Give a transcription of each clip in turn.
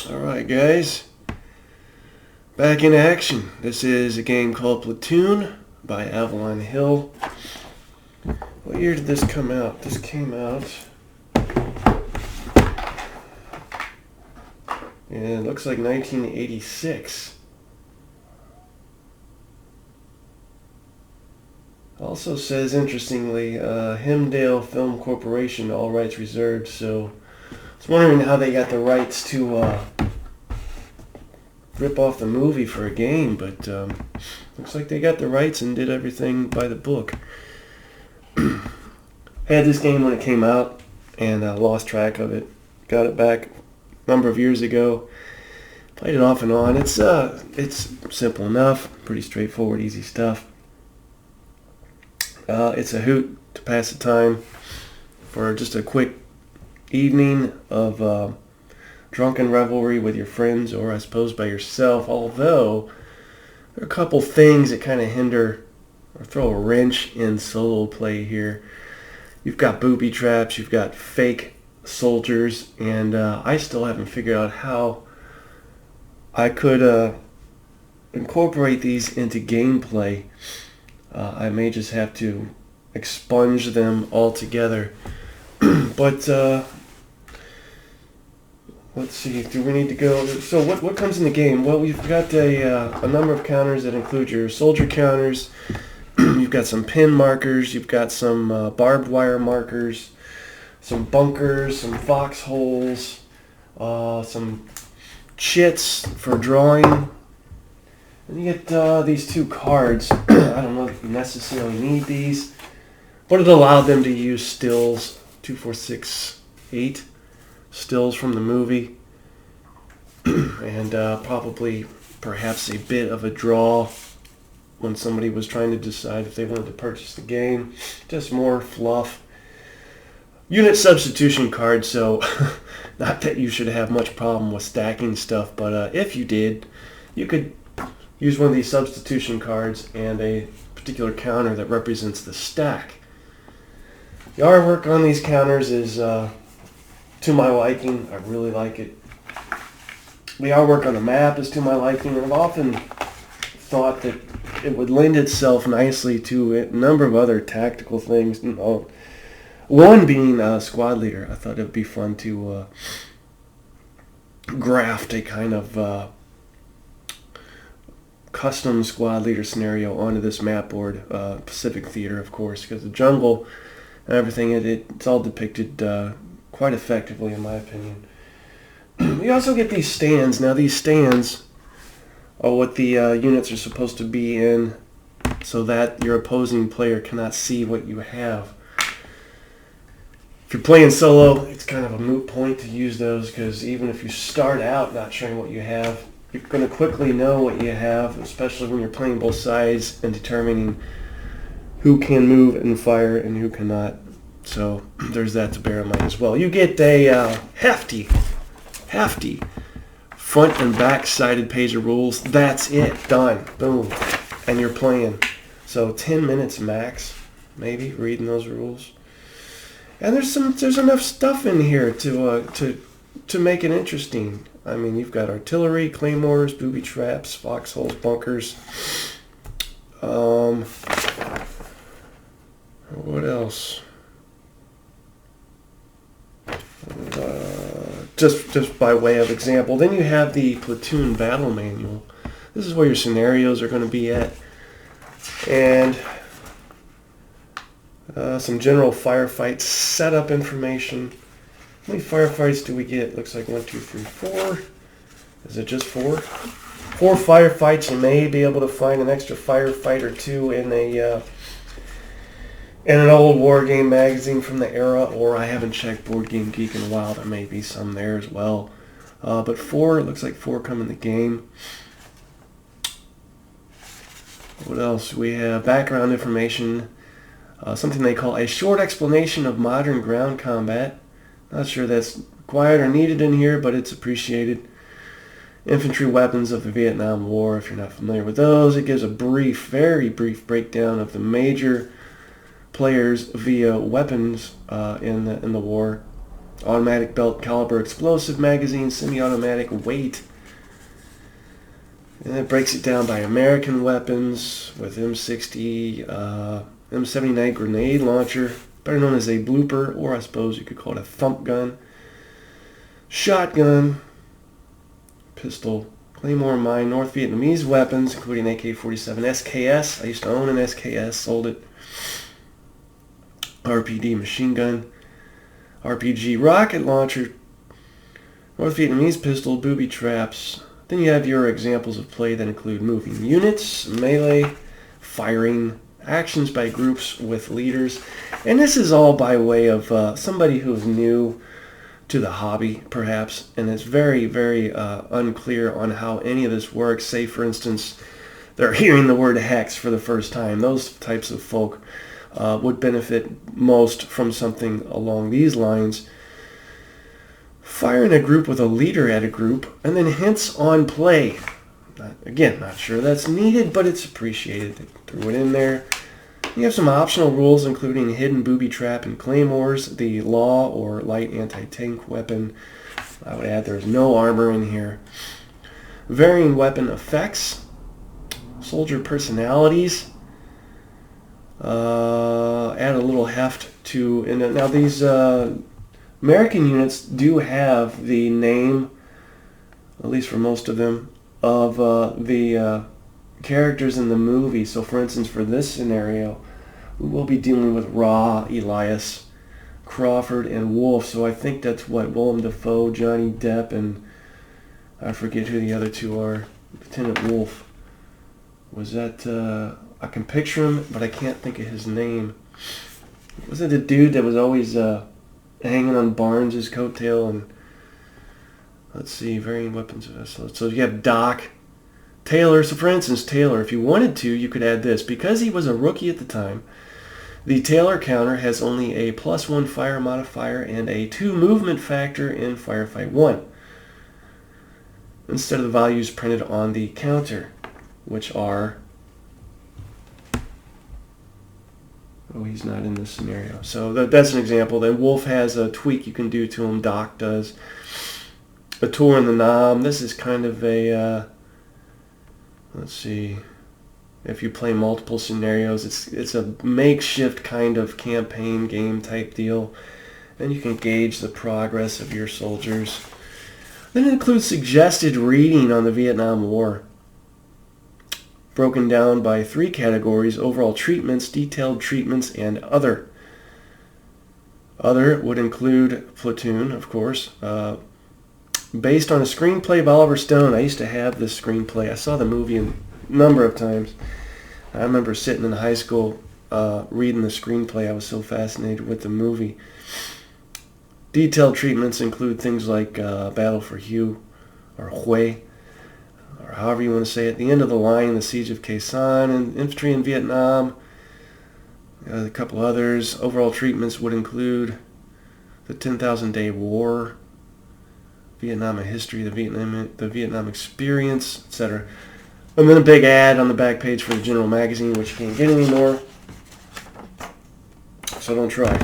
Alright guys, back in action. This is a game called Platoon by Avalon Hill. What year did this come out? This came out, and it looks like 1986. Also says, interestingly, Hemdale Film Corporation, all rights reserved, so I was wondering how they got the rights to rip off the movie for a game, but looks like they got the rights and did everything by the book. Had this game when it came out and lost track of it. Got it back a number of years ago. Played it off and on. It's simple enough, pretty straightforward, easy stuff. It's a hoot to pass the time for just a quick evening of drunken revelry with your friends, or I suppose by yourself, although there are a couple things that kind of hinder or throw a wrench in solo play here. You've got booby traps, you've got fake soldiers, and I still haven't figured out how I could incorporate these into gameplay. I may just have to expunge them altogether. But let's see, do we need to go? So what comes in the game? Well, we've got a number of counters that include your soldier counters. You've got some pin markers. You've got some barbed wire markers, some bunkers, some foxholes, some chits for drawing. And you get these two cards. I don't know if you necessarily need these, but it allowed them to use stills, 2, 4, 6, 8 stills from the movie, and probably perhaps a bit of a draw when somebody was trying to decide if they wanted to purchase the game. Just more fluff. Unit substitution card, so not that you should have much problem with stacking stuff, but if you did, you could use one of these substitution cards and a particular counter that represents the stack. The artwork on these counters is to my liking. I really like it. The artwork on the map is to my liking, and I've often thought that it would lend itself nicely to a number of other tactical things. One being squad leader. I thought it would be fun to graft a kind of custom squad leader scenario onto this map board. Pacific Theater, of course, because the jungle and everything, it's all depicted quite effectively, in my opinion. You also get these stands. Now, these stands are what the units are supposed to be in, so that your opposing player cannot see what you have. If you're playing solo, it's kind of a moot point to use those, because even if you start out not showing what you have, you're going to quickly know what you have, especially when you're playing both sides and determining who can move and fire and who cannot. So there's that to bear in mind as well. You get a hefty front and back sided page of rules. That's it. Done. Boom. And you're playing. So 10 minutes max, maybe, reading those rules. And there's enough stuff in here to make it interesting. I mean, you've got artillery, claymores, booby traps, foxholes, bunkers. What else? Just by way of example, then you have the Platoon battle manual. This is where your scenarios are going to be at, and some general firefight setup information. How many firefights do we get? Looks like 1, 2, 3, 4. Is it just 4? 4 firefights. You may be able to find an extra firefight or two in an old wargame magazine from the era, or I haven't checked Board Game Geek in a while. There may be some there as well. But 4, it looks like 4 come in the game. What else? We have background information, something they call a short explanation of modern ground combat. Not sure that's required or needed in here, but it's appreciated. Infantry weapons of the Vietnam War, if you're not familiar with those. It gives a brief, very brief breakdown of the major players via weapons in the war. automatic belt caliber explosive magazine, semi-automatic weight. And it breaks it down by American weapons with M60, M79 grenade launcher, better known as a blooper, or I suppose you could call it a thump gun. Shotgun, pistol, Claymore mine, North Vietnamese weapons, including AK-47 SKS. I used to own an SKS, sold it. RPD machine gun, RPG rocket launcher, North Vietnamese pistol, booby traps. Then you have your examples of play that include moving units, melee, firing, actions by groups with leaders. And this is all by way of somebody who is new to the hobby, perhaps, and it's very, very unclear on how any of this works. Say, for instance, they're hearing the word hex for the first time. Those types of folk would benefit most from something along these lines. Fire in a group with a leader at a group, and then hints on play. Again, not sure that's needed, but it's appreciated. They threw it in there. You have some optional rules, including hidden booby trap and claymores, the law or light anti-tank weapon. I would add there's no armor in here. Varying weapon effects, soldier personalities. Add a little heft to, and now these American units do have the name, at least for most of them, of the characters in the movie. So for instance, for this scenario, we will be dealing with Raw, Elias, Crawford, and Wolf. So I think that's what, Willem Dafoe, Johnny Depp, and I forget who the other two are. Lieutenant Wolf. Was that, I can picture him, but I can't think of his name. Was it the dude that was always hanging on Barnes' coattail? And let's see, varying weapons. So you have Doc, Taylor. So for instance, Taylor, if you wanted to, you could add this. Because he was a rookie at the time, the Taylor counter has only a +1 fire modifier and a 2 movement factor in Firefight 1, instead of the values printed on the counter, which are... Oh, he's not in this scenario. So that's an example. Then Wolf has a tweak you can do to him. Doc does. A tour in the knob. This is kind of a... let's see. If you play multiple scenarios, it's a makeshift kind of campaign game type deal. And you can gauge the progress of your soldiers. Then it includes suggested reading on the Vietnam War, broken down by 3 categories: overall treatments, detailed treatments, and other. Other would include Platoon, of course, based on a screenplay by Oliver Stone. I used to have this screenplay. I saw the movie a number of times. I remember sitting in high school reading the screenplay. I was so fascinated with the movie. Detailed treatments include things like Battle for Hue, or Hue, or however you want to say it, the end of the line, the Siege of Khe Sanh, and infantry in Vietnam. A couple others. Overall treatments would include the 10,000 Day War, Vietnam, a history, the Vietnam experience, etc. And then a big ad on the back page for the general magazine, which you can't get anymore. So don't try.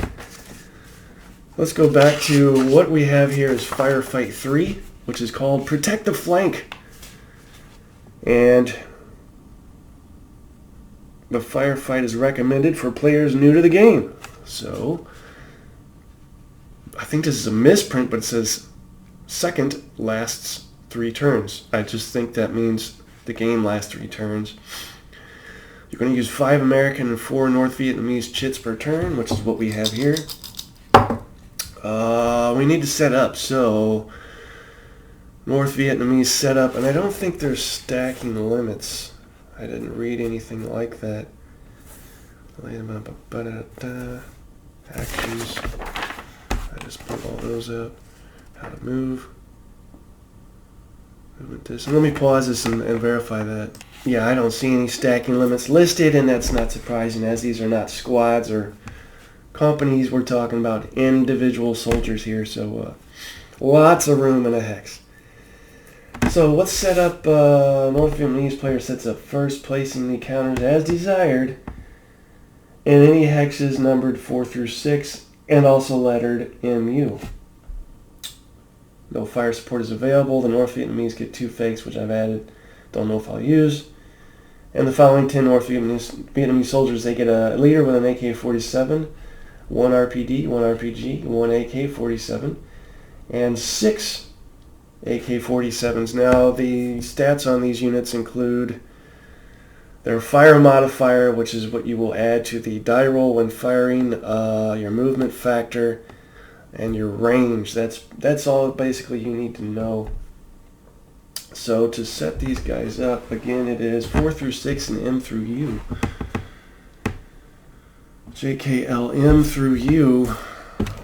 Let's go back to what we have here is Firefight 3, which is called Protect the Flank. And the firefight is recommended for players new to the game. So I think this is a misprint, but it says second lasts 3 turns. I just think that means the game lasts 3 turns. You're going to use 5 American and 4 North Vietnamese chits per turn, which is what we have here. We need to set up. So North Vietnamese setup, and I don't think there's stacking limits. I didn't read anything like that. Actions. I just put all those up. How to move. Movement this. And let me pause this and verify that. Yeah, I don't see any stacking limits listed, and that's not surprising, as these are not squads or companies. We're talking about individual soldiers here, so lots of room in a hex. So let's set up, North Vietnamese player sets up first, placing the counters as desired, and any hexes numbered 4 through 6, and also lettered MU. No fire support is available. The North Vietnamese get 2 fakes, which I've added. Don't know if I'll use. And the following 10 North Vietnamese soldiers, they get a leader with an AK-47, 1 RPD, 1 RPG, 1 AK-47, and 6 AK-47s. Now, the stats on these units include their fire modifier, which is what you will add to the die roll when firing, your movement factor, and your range. That's all basically you need to know. So to set these guys up, again, it is 4 through 6 and M through U. JKLM through U.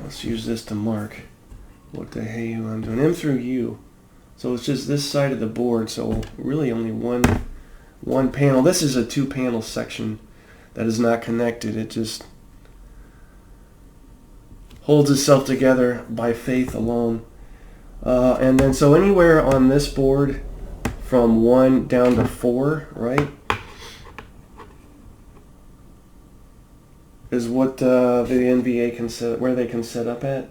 Let's use this to mark what the hey I'm doing. M through U. So it's just this side of the board, so really only one panel. This is a 2-panel section that is not connected. It just holds itself together by faith alone. And then so anywhere on this board from 1 down to 4, right, is what the NVA can set, where they can set up at.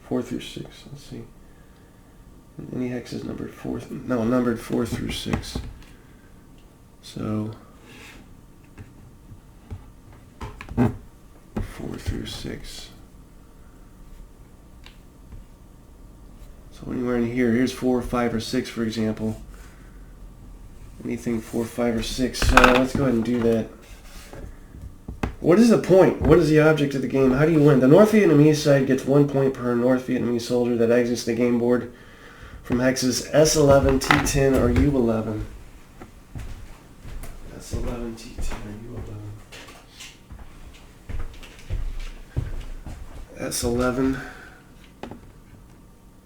4 through 6. Let's see. Any hex is numbered 4. No, numbered 4 through 6. So 4 through 6. So anywhere in here, here's 4, 5, or 6, for example. Anything 4, 5, or 6. So let's go ahead and do that. What is the point? What is the object of the game? How do you win? The North Vietnamese side gets 1 point per North Vietnamese soldier that exits the game board from hexes S11, T10, or U11. S11, T10, or U11. S11.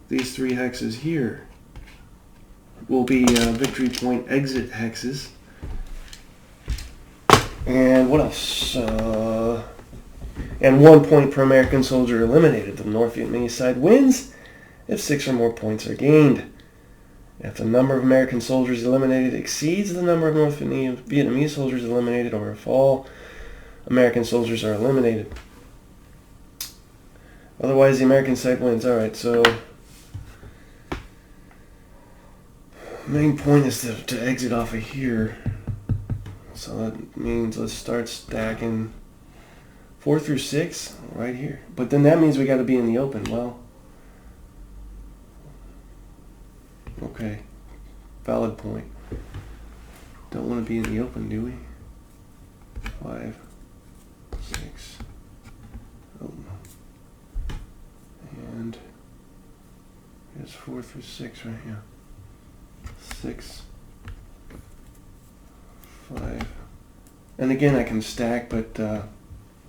These 3 hexes here will be victory point exit hexes. And what else? And 1 point per American soldier eliminated. The North Vietnamese side wins if 6 or more points are gained. If the number of American soldiers eliminated exceeds the number of North Vietnamese soldiers eliminated, or if all American soldiers are eliminated. Otherwise, the American side wins. Alright, so main point is to exit off of here. So that means let's start stacking 4 through 6 right here. But then that means we got to be in the open. Well, okay, valid point. Don't want to be in the open, do we? 5, 6. Oh. And here's 4 through 6 right here. 6, 5. And again, I can stack, but I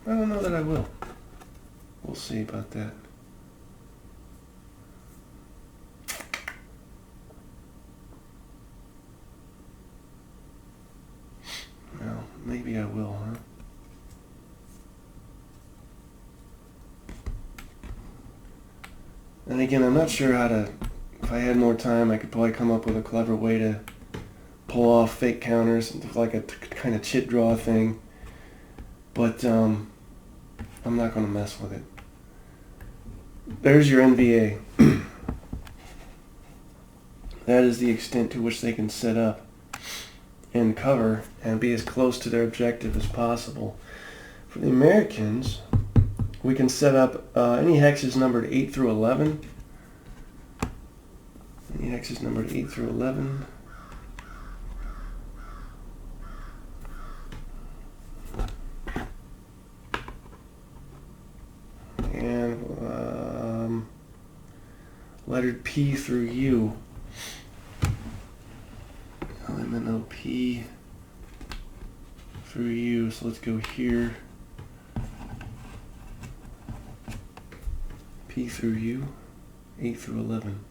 don't know that I will. We'll see about that. Well, maybe I will, huh? And again, I'm not sure how to, if I had more time, I could probably come up with a clever way to pull off fake counters, like a kind of chit draw thing. But I'm not going to mess with it. There's your NVA. That is the extent to which they can set up and cover and be as close to their objective as possible. For the Americans, we can set up any hexes numbered 8 through 11. Any hexes numbered 8 through 11. And lettered P through U. LMNO P through U. So let's go here. P through U, 8 through 11.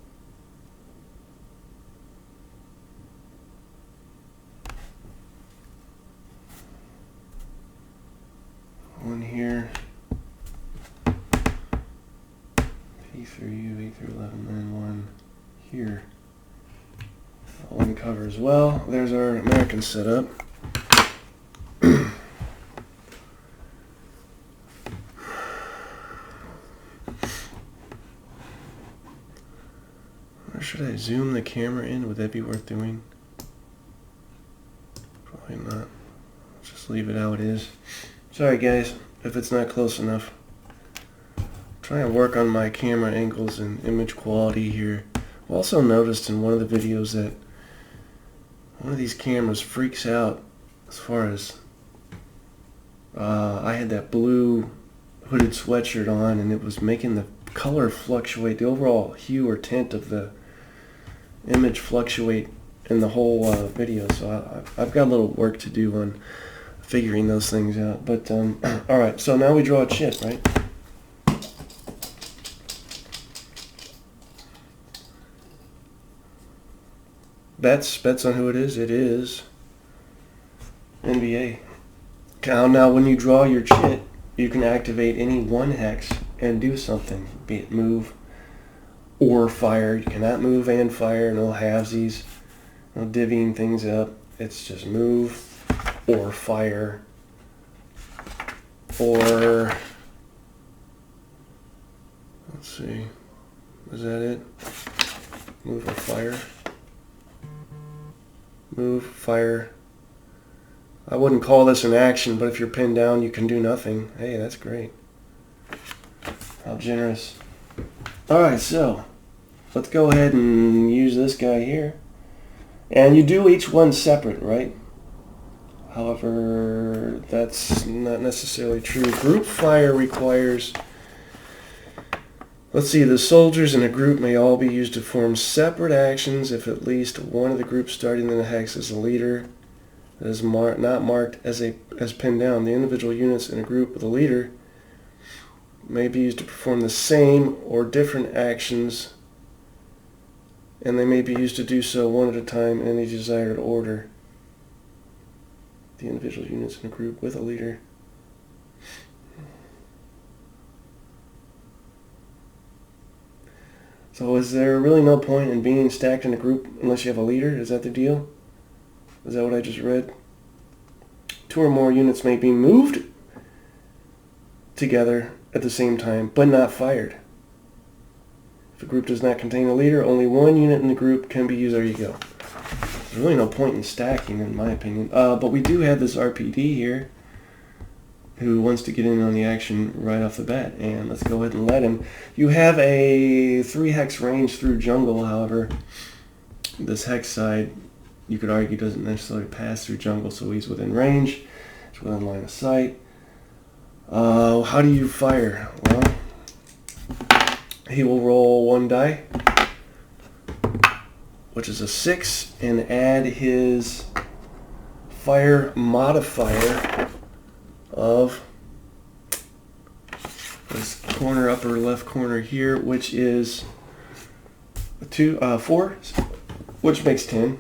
One here. P through U, 8 through 11, and one here. All in cover as well. There's our American setup. Or should I zoom the camera in? Would that be worth doing? Probably not. Just leave it how it is. Sorry guys, if it's not close enough. Try and work on my camera angles and image quality here. I've also noticed in one of the videos that one of these cameras freaks out as far as I had that blue hooded sweatshirt on and it was making the color fluctuate, the overall hue or tint of the image fluctuate in the whole video. So I've got a little work to do on figuring those things out. But alright, so now we draw a chip, right? Bets on who it is. It is NBA. Now when you draw your chit, you can activate any one hex and do something, be it move or fire. You cannot move and fire, no halvesies, no divvying things up. It's just move or fire or, let's see, is that it? Move or fire? Move, fire. I wouldn't call this an action, but if you're pinned down, you can do nothing. Hey, that's great. How generous. Alright, so let's go ahead and use this guy here. And you do each one separate, right? However, that's not necessarily true. Group fire requires... Let's see, the soldiers in a group may all be used to form separate actions if at least one of the groups starting in the hex is a leader that is not marked as pinned down. The individual units in a group with a leader may be used to perform the same or different actions, and they may be used to do so one at a time in any desired order. The individual units in a group with a leader. So is there really no point in being stacked in a group unless you have a leader? Is that the deal? Is that what I just read? 2 or more units may be moved together at the same time, but not fired. If a group does not contain a leader, only one unit in the group can be used. There you go. There's really no point in stacking, in my opinion. But we do have this RPD here who wants to get in on the action right off the bat, and let's go ahead and let him. You have a 3 hex range through jungle. However, this hex side, you could argue, doesn't necessarily pass through jungle, so he's within range. It's within line of sight. How do you fire? Well, he will roll 1 die, which is a 6, and add his fire modifier of this corner, upper left corner here, which is 4, which makes 10.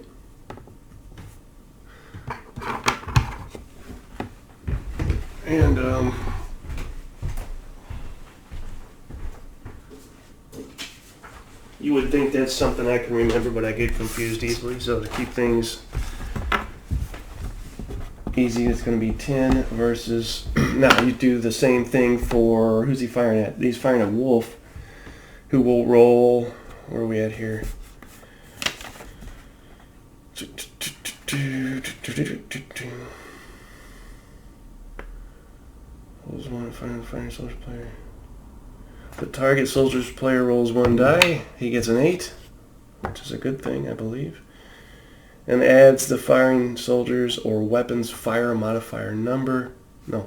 And you would think that's something I can remember, but I get confused easily. So to keep things easy, it's going to be 10 versus... Now you do the same thing for... Who's he firing at? He's firing at Wolf, who will roll... Where are we at here? Rolls 1, firing soldier player. The target soldier's player rolls 1 die. He gets an 8, which is a good thing, I believe. And adds the firing soldiers or weapons fire modifier number. No.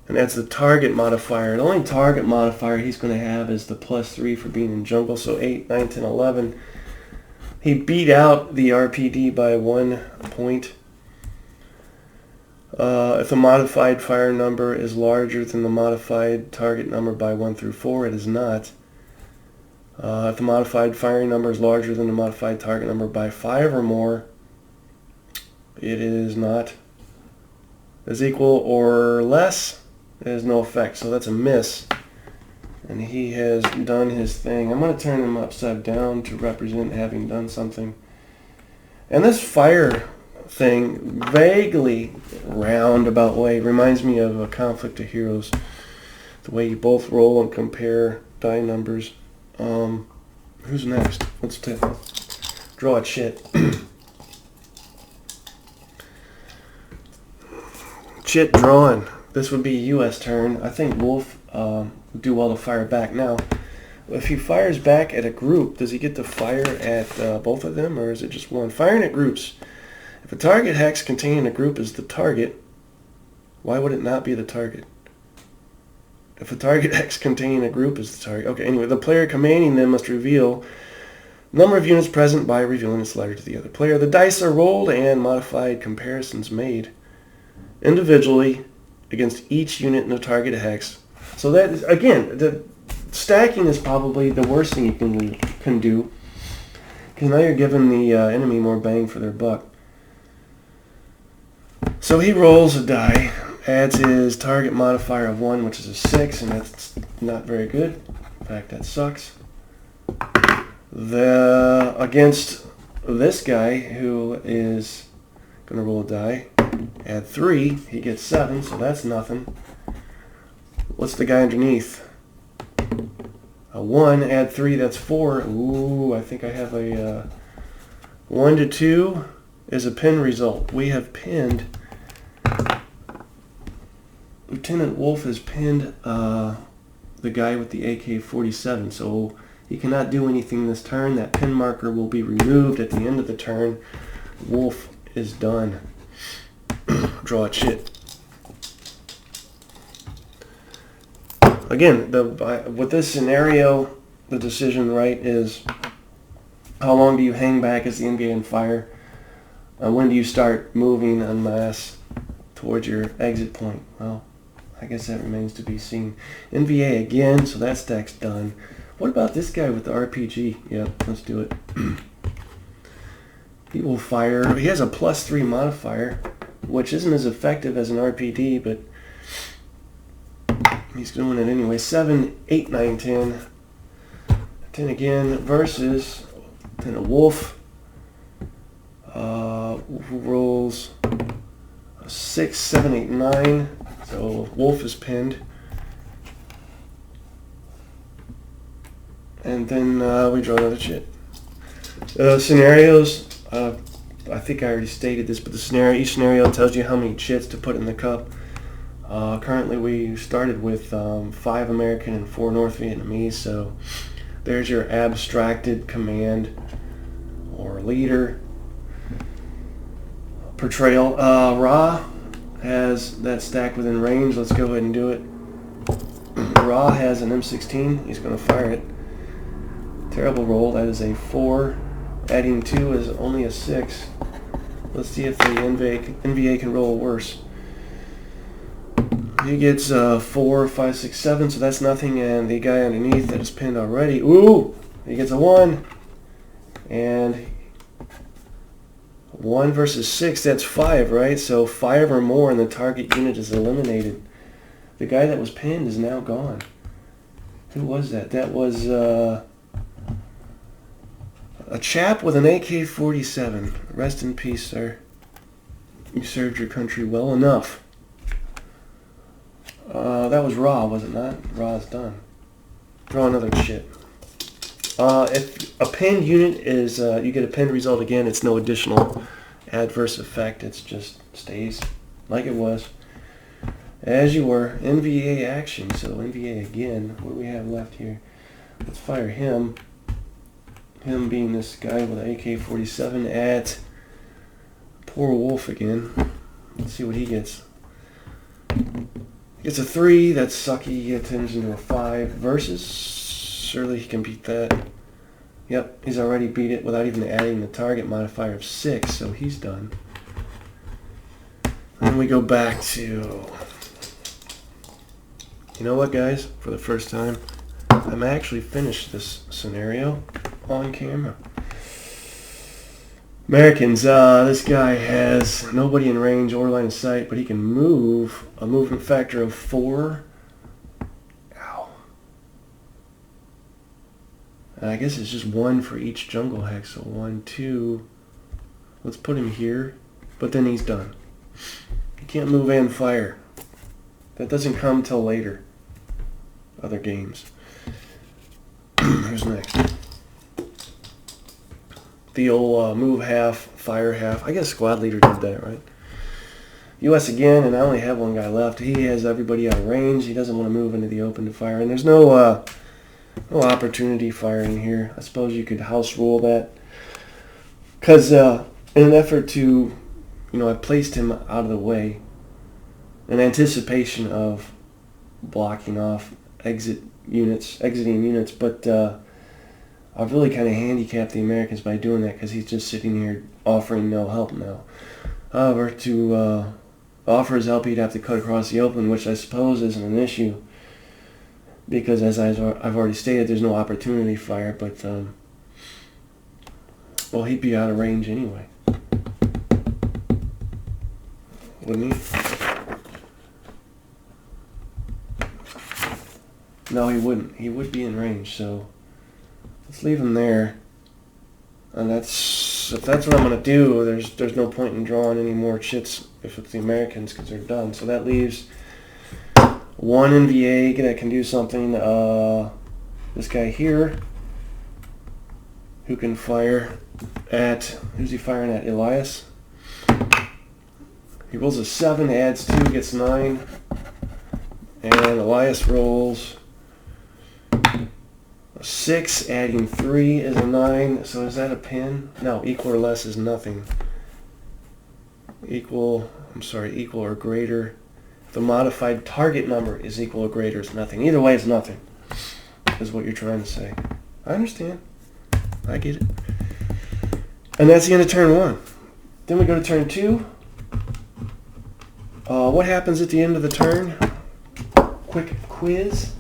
And adds the target modifier. The only target modifier he's going to have is the +3 for being in jungle. So 8, 9, 10, 11. He beat out the RPD by 1 point. If the modified fire number is larger than the modified target number by 1 through 4, it is not. If the modified firing number is larger than the modified target number by 5 or more, it is not. Is equal or less, it has no effect. So that's a miss. And he has done his thing. I'm going to turn him upside down to represent having done something. And this fire thing, vaguely roundabout way, reminds me of a Conflict of Heroes. The way you both roll and compare die numbers. Who's next? Let's draw a chit. Chit drawn. This would be a U.S. turn. I think Wolf would do well to fire back. Now, if he fires back at a group, does he get to fire at both of them, or is it just one? Firing at groups. If a target hex containing a group is the target, why would it not be the target? If a target hex containing a group is the target. Okay, anyway, the player commanding them must reveal number of units present by revealing its letter to the other player. The dice are rolled and modified comparisons made individually against each unit in the target hex. So that is, again, the stacking is probably the worst thing you can do, because now you're giving the enemy more bang for their buck. So he rolls a die, adds his target modifier of 1, which is a 6, and that's not very good. In fact, that sucks. Against this guy, who is going to roll a die, add 3, he gets 7, so that's nothing. What's the guy underneath? A 1, add 3, that's 4. Ooh, I think I have a 1 to 2 is a pin result. We have pinned. Lieutenant Wolf has pinned the guy with the AK-47, so he cannot do anything this turn. That pin marker will be removed at the end of the turn. Wolf is done. Draw a chit. Again, with this scenario, the decision, right, is how long do you hang back as the NVA and fire? When do you start moving en masse towards your exit point? Well, I guess that remains to be seen. NVA again, so that stack's done. What about this guy with the RPG? Yep, let's do it. He will fire. He has a +3 modifier, which isn't as effective as an RPD, but he's doing it anyway. 7, 8, 9, 10. 10 again versus then a Wolf who rolls a 6, 7, 8, 9. So Wolf is pinned. And then we draw another chit. Scenarios. I think I already stated this, but each scenario tells you how many chits to put in the cup. Currently we started with 5 American and 4 North Vietnamese, so there's your abstracted command or leader portrayal. Ra has that stack within range. Let's go ahead and do it. Ra has an M16. He's going to fire it. Terrible roll. That is a 4. Adding 2 is only a 6. Let's see if the NVA can roll worse. He gets 4, 5, 6, 7, so that's nothing, and the guy underneath that is pinned already, ooh, he gets a 1. And 1 versus 6, that's 5, right? So 5 or more and the target unit is eliminated. The guy that was pinned is now gone. Who was that? That was a chap with an AK-47. Rest in peace, sir. You served your country well enough. That was Ra, was it not? Ra's done. Draw another chit. If a pinned unit is, you get a pinned result again, it's no additional adverse effect. It's just stays like it was. As you were. NVA action. So NVA again. What do we have left here? Let's fire him. Him being this guy with an AK-47 at poor Wolf again. Let's see what he gets. He gets a 3. That's sucky. He turns into a 5. Versus. Surely he can beat that. Yep, he's already beat it without even adding the target modifier of 6, so he's done. Then we go back to... You know what, guys? For the first time, I'm actually finished this scenario on camera. Americans, this guy has nobody in range or line of sight, but he can move a movement factor of 4. Ow. And I guess it's just 1 for each jungle hex, so 1, 2. Let's put him here, but then he's done. He can't move and fire. That doesn't come till later. Other games. Who's next? the old move half, fire half. I guess squad leader did that, right? U.S. again, and I only have one guy left. He has everybody out of range. He doesn't want to move into the open to fire. And there's no opportunity firing here. I suppose you could house rule that. Because in an effort to, I placed him out of the way in anticipation of blocking off exiting units. But I've really kind of handicapped the Americans by doing that because he's just sitting here offering no help now. However, to offer his help, he'd have to cut across the open, which I suppose isn't an issue because, as I've already stated, there's no opportunity fire. But well, he'd be out of range anyway, wouldn't he? No, he wouldn't. He would be in range, so let's leave him there. And if that's what I'm going to do, there's no point in drawing any more chits if it's the Americans because they're done. So that leaves one NVA that can do something. This guy here who can fire at, who's he firing at? Elias. He rolls a 7, adds 2, gets 9. And Elias rolls a 6, adding 3 is a 9. So is that a pin? No, equal or less is nothing. Equal or greater. The modified target number is equal or greater is nothing. Either way, it's nothing, is what you're trying to say. I understand. I get it. And that's the end of turn 1. Then we go to turn 2. What happens at the end of the turn? Quick quiz.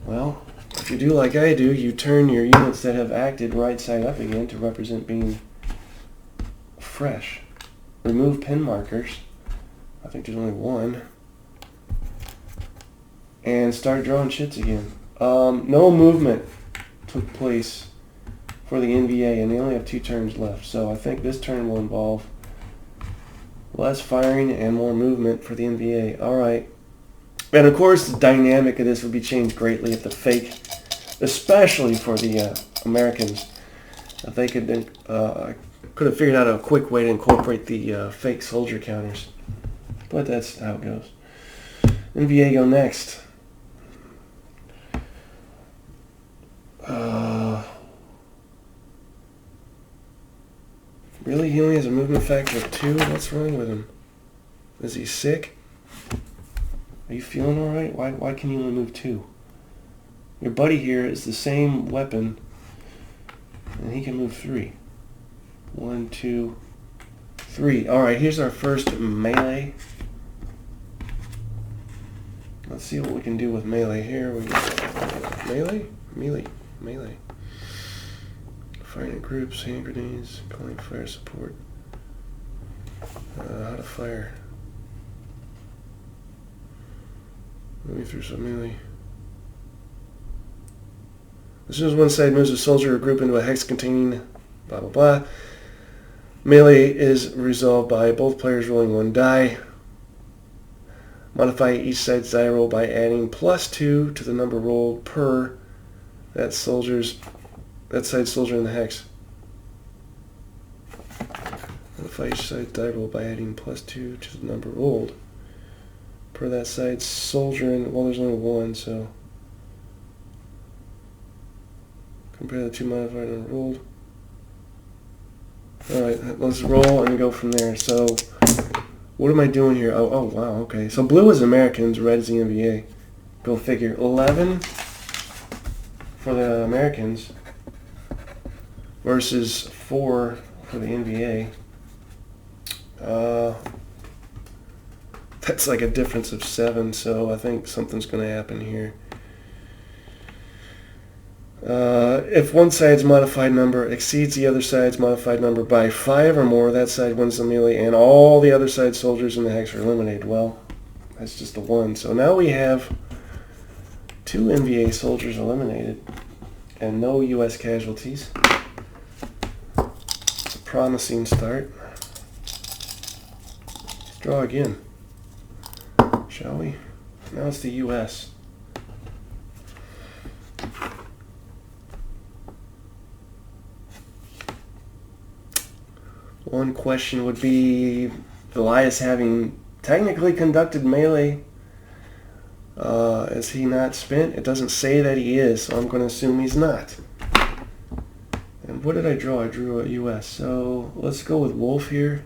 Well, if you do like I do, you turn your units that have acted right side up again to represent being fresh. Remove pin markers. I think there's only one. And start drawing chits again. No movement took place for the NVA, and they only have 2 turns left. So I think this turn will involve less firing and more movement for the NVA. All right. And of course, the dynamic of this would be changed greatly if the fake, especially for the Americans, if they could have figured out a quick way to incorporate the fake soldier counters. But that's how it goes. NVA go next. Really? He only has a movement factor of 2? What's wrong with him? Is he sick? Are you feeling alright? Why can you only move 2? Your buddy here is the same weapon, and he can move 3. 1, 2, 3. Alright, here's our first melee. Let's see what we can do with melee here. We got melee? Melee. Firing in groups, hand grenades, calling fire support. How to fire. Moving through some melee. As soon as one side moves a soldier or group into a hex containing blah blah blah, melee is resolved by both players rolling 1 die. Modify each side's die roll by adding +2 to the number rolled per that side soldier in the hex. Modify each side's die roll by adding +2 to the number rolled per that side soldier in, well, there's only 1, so compare the 2 modified and rolled. Alright, let's roll and go from there. So what am I doing here? Oh wow, okay. So blue is Americans, red is the NVA. Go figure. 11 for the Americans versus 4 for the NVA. That's like a difference of 7, so I think something's going to happen here. If one side's modified number exceeds the other side's modified number by 5 or more, that side wins the melee, and all the other side soldiers in the hex are eliminated. Well, that's just a 1. So now we have 2 NVA soldiers eliminated and no U.S. casualties. It's a promising start. Let's draw again, shall we? Now it's the U.S. One question would be Elias having technically conducted melee. Is he not spent? It doesn't say that he is, so I'm going to assume he's not. And what did I draw? I drew a US. So let's go with Wolf here.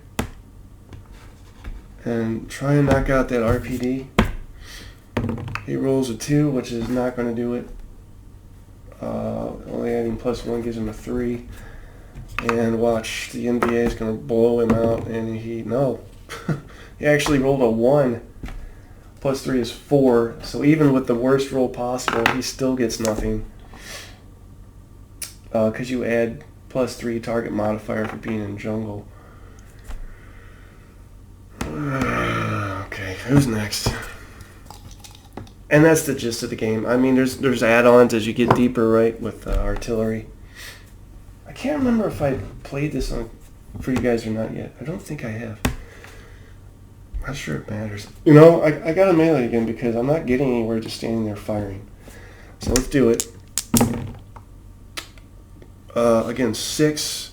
And try and knock out that RPD. He rolls a 2, which is not going to do it. Only adding +1 gives him a 3. And watch, the NBA is going to blow him out. And he actually rolled a 1. +3 is 4. So even with the worst roll possible, he still gets nothing. Because you add +3 target modifier for being in jungle. Okay, who's next? And that's the gist of the game. I mean, there's add-ons as you get deeper, right, with artillery. I can't remember if I played this for you guys or not yet. I don't think I have. Not sure it matters. You know, I got to melee again because I'm not getting anywhere just standing there firing. So let's do it. Again, 6.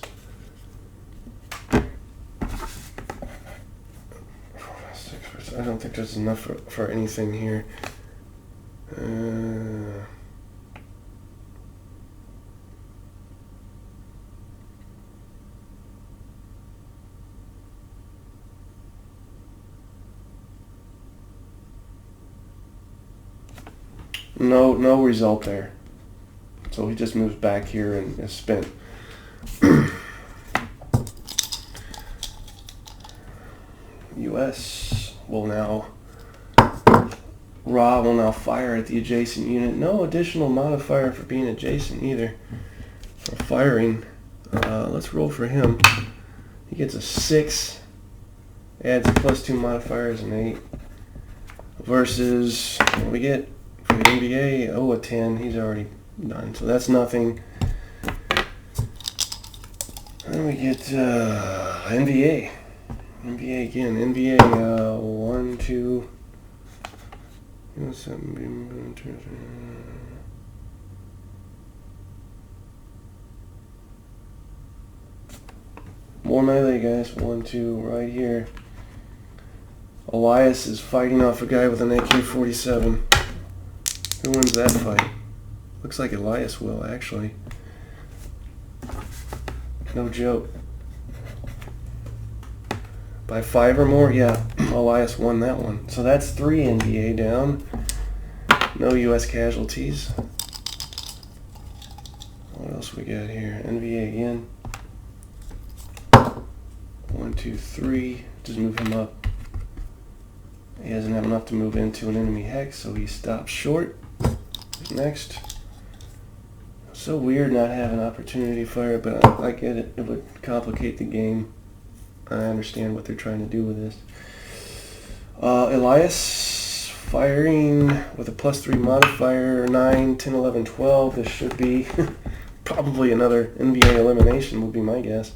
I don't think there's enough for anything here. No result there. So he just moves back here and is spent. US will now fire at the adjacent unit. No additional modifier for being adjacent either. For firing. Let's roll for him. He gets a 6. Adds +2 modifiers, an 8. Versus, what do we get for the NBA? Oh, a 10. He's already done. So that's nothing. Then we get NBA. NBA again. NBA 1, 2. More melee, guys. 1, 2, right here. Elias is fighting off a guy with an AK-47. Who wins that fight? Looks like Elias will, actually. No joke. By 5 or more? Yeah, Elias won that one. So that's 3 NBA down. No US casualties. What else we got here? NBA again. 1, 2, 3. Just move him up. He doesn't have enough to move into an enemy hex, so he stops short. Next. So weird not having opportunity fire, but I get it. It would complicate the game. I understand what they're trying to do with this. Elias firing with a +3 modifier, 9, 10, 11, 12. This should be probably another NBA elimination would be my guess.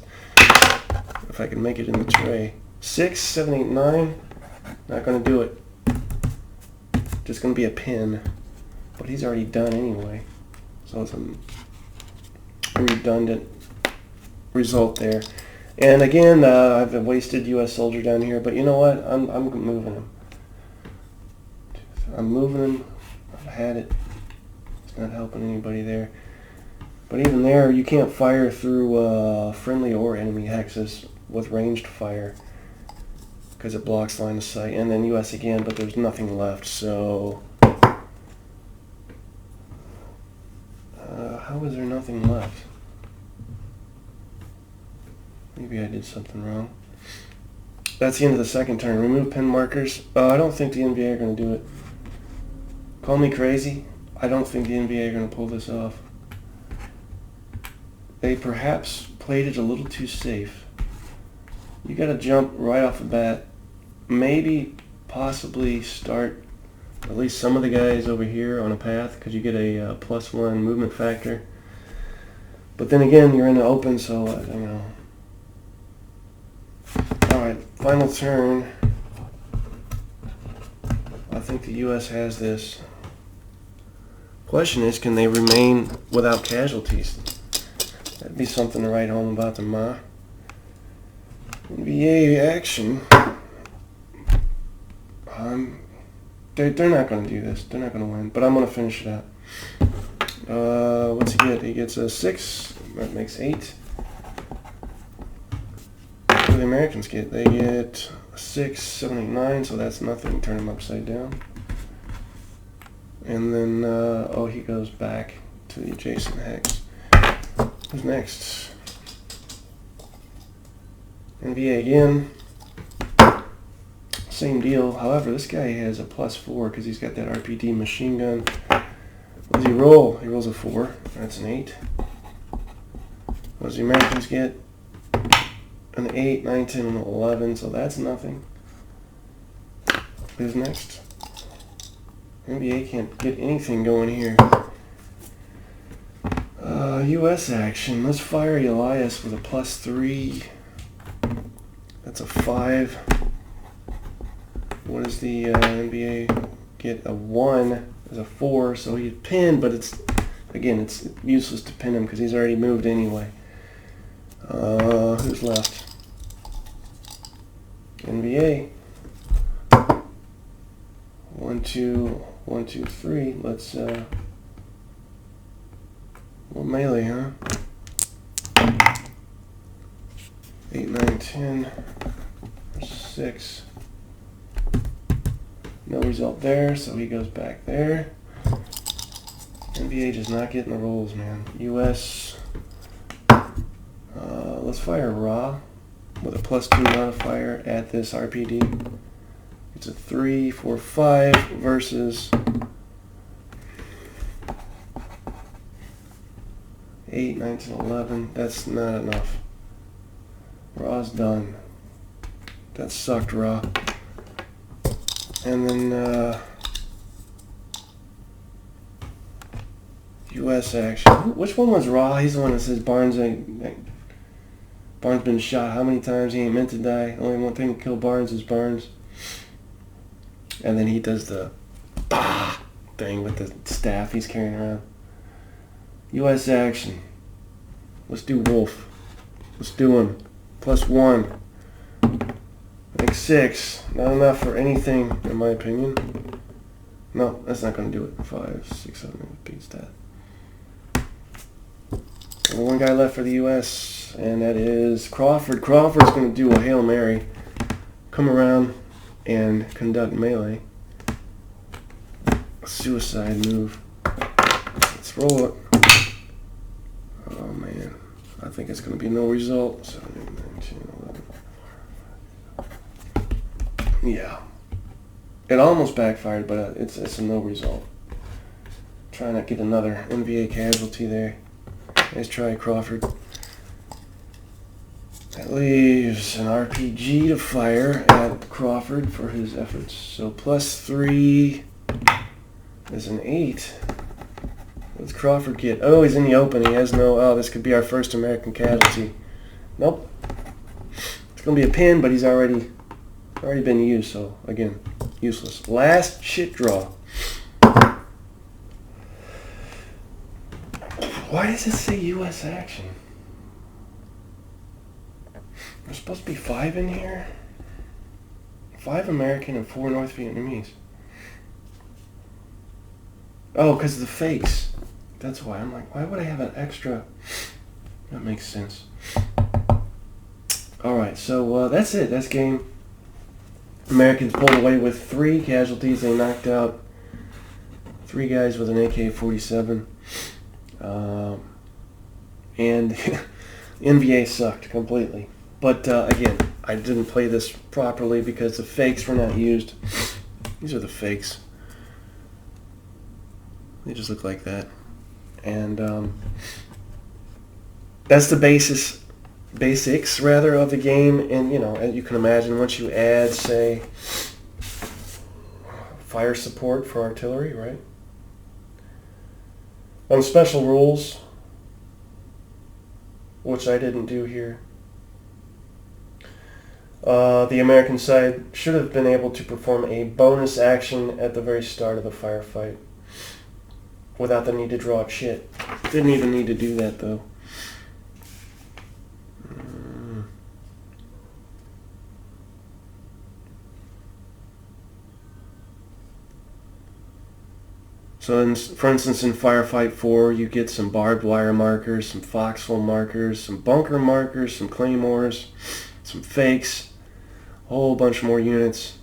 If I can make it in the tray. 6, 7, 8, 9. Not going to do it. Just going to be a pin. But he's already done anyway. So it's a redundant result there. And again, I've wasted US soldier down here, but you know what? I'm moving him. I'm moving him. I've had it. It's not helping anybody there. But even there, you can't fire through friendly or enemy hexes with ranged fire because it blocks line of sight. And then US again, but there's nothing left. So how is there nothing left? Maybe I did something wrong. That's the end of the second turn. Remove pin markers. I don't think the NBA are going to do it. Call me crazy. I don't think the NBA are going to pull this off. They perhaps played it a little too safe. You got to jump right off the bat. Maybe, possibly start at least some of the guys over here on a path because you get a +1 movement factor. But then again, you're in the open, so I don't know. Alright, final turn. I think the US has this. Question is, can they remain without casualties? That'd be something to write home about to Ma. NBA action. They're not going to do this. They're not going to win. But I'm going to finish it out. What's he get? He gets a 6. That makes 8. What do the Americans get? They get 6, 7, 8, 9. So that's nothing. Turn him upside down. And then, he goes back to the adjacent hex. Who's next? NBA again. Same deal. However, this guy has a +4 because he's got that RPD machine gun. What does he roll? He rolls a 4. That's an 8. What does the Americans get? An 8, 9, 10, and 11. So that's nothing. Who's next? NBA can't get anything going here. U.S. action. Let's fire Elias with a +3. That's a 5. What does the NBA get? A 1 is a 4, so he's pinned, but it's useless to pin him because he's already moved anyway. Who's left? NBA. 1, 2, 1, 2, 3. Let's well, melee, huh? 8, 9, 10, 6. No result there, so he goes back there. NBA just not getting the rolls, man. US. Let's fire Raw with a +2 modifier at this RPD. It's a 3, 4, 5 versus 8, 9, 10, 11. That's not enough. Raw's done. That sucked, Raw. And then U.S. action. Which one was Raw? He's the one that says Barnes been shot how many times? He ain't meant to die. Only one thing to kill Barnes is Barnes. And then he does the bah thing with the staff he's carrying around. U.S. action. Let's do Wolf. Let's do him. +1. Like 6. Not enough for anything, in my opinion. No, that's not going to do it. 5, 6, 7 beats that. Only one guy left for the U.S., and that is Crawford. Crawford's going to do a Hail Mary. Come around and conduct melee. A suicide move. Let's roll it. Oh, man. I think it's going to be no result. 7, 8, 9, 10, 11. Yeah. It almost backfired, but it's a no result. Trying to get another NBA casualty there. Let's try Crawford. That leaves an RPG to fire at Crawford for his efforts. So +3 is an 8. What's Crawford get? Oh, he's in the open. He has no... Oh, this could be our first American casualty. Nope. It's going to be a pin, but he's already been used. So, again, useless. Last shit draw. Why does it say U.S. action? There's supposed to be 5 in here. 5 American and 4 North Vietnamese. Oh, because of the fakes. That's why. I'm like, why would I have an extra? That makes sense. Alright, so that's it. That's game. Americans pulled away with 3 casualties. They knocked out 3 guys with an AK-47. And NVA sucked completely. But again, I didn't play this properly because the fakes were not used. These are the fakes. They just look like that. And that's the basics of the game. And as you can imagine, once you add, say, fire support for artillery, right? On special rules, which I didn't do here, the American side should have been able to perform a bonus action at the very start of the firefight without the need to draw up shit. Didn't even need to do that, though. So, for instance, in Firefight 4, you get some barbed wire markers, some foxhole markers, some bunker markers, some claymores, some fakes, a whole bunch more units.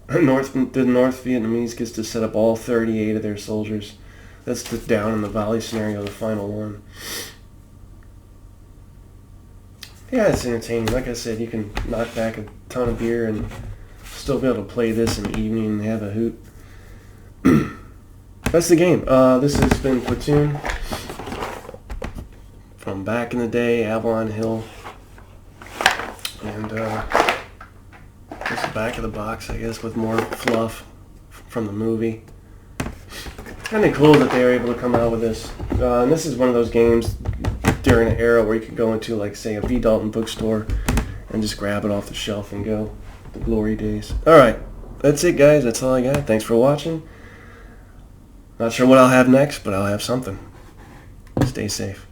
The North Vietnamese gets to set up all 38 of their soldiers. That's the down in the valley scenario, the final one. Yeah, it's entertaining. Like I said, you can knock back a ton of beer and still be able to play this in the evening and have a hoot. That's the game. This has been Platoon from back in the day, Avalon Hill. And just the back of the box, I guess, with more fluff from the movie. It's kind of cool that they were able to come out with this. And this is one of those games during an era where you could go into, like, say, a V. Dalton bookstore and just grab it off the shelf and go. The glory days. Alright, that's it, guys. That's all I got. Thanks for watching. Not sure what I'll have next, but I'll have something. Stay safe.